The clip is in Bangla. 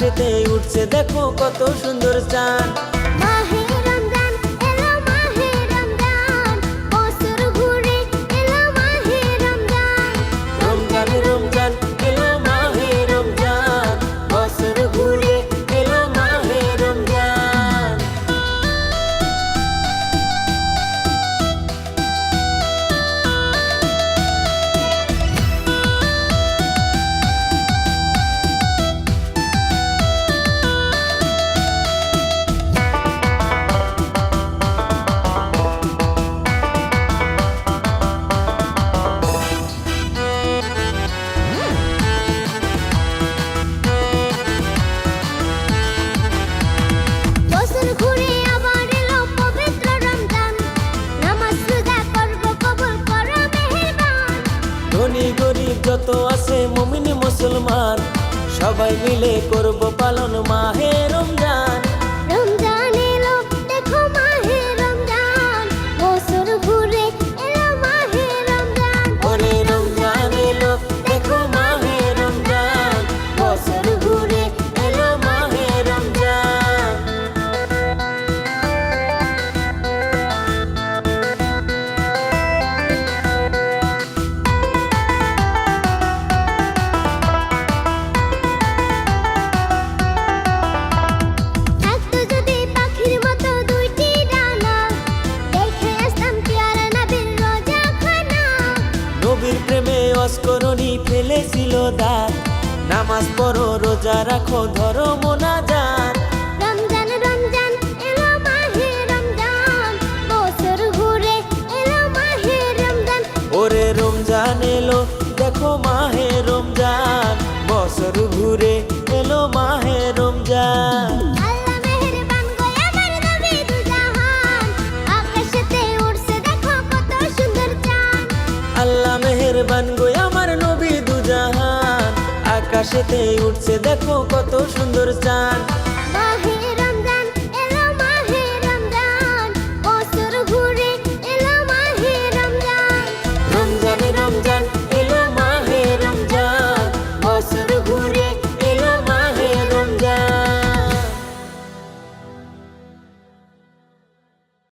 আকাশেতে উঠছে দেখো কত সুন্দর চাঁদ। মাহে রমজান এলো মাহে রমজান, বছর ঘুরে এলো মাহে রমজান। রমজান রমজান এলো মাহে রমজান, বছর ঘুরে এলো মাহে রমজান। বছর ঘুরে আবার এলো পবিত্র রমজান, নামাজ রোজা করব কবুল করো মেহেরবান। ধনী গরিব যত আছে মুমিন মুসলমান, সবাই মিলে করব পালন মাহে রমজান। রমজান এলো দেখো মাহে রমজান, বছর ঘুরে এলো মাহে রমজান। ওরে রমজান এলো দেখো মাহে রমজান, বছর ঘুরে এলো মাহে রমজান। থাকতো যদি পাখির মতো দুইটি ডানা, দেখে আসতাম পেয়ারা নবীর রোজাখানা। নবীর প্রেমে অস্করণী ফেলেছিল দাঁত, নামাজ পড়ো রোজা রাখো ধরো মোনাজাত। রমজান রমজান এলো মাহে রমজান, বছর ঘুরে এলো মাহে রমজান। ওরে রমজান এলো দেখো মাহে রমজান, বছর ঘুরে এলো মাহে রমজান। আল্লাহ মেহেরবান গো আমার নবী দুজাহান, আকাশেতে উড়ছে দেখো কত সুন্দর চাঁদ। আল্লাহ মেহেরবান গো আমার নবী দুজাহান, আকাশেতে উঠছে দেখো কত সুন্দর চাঁদ।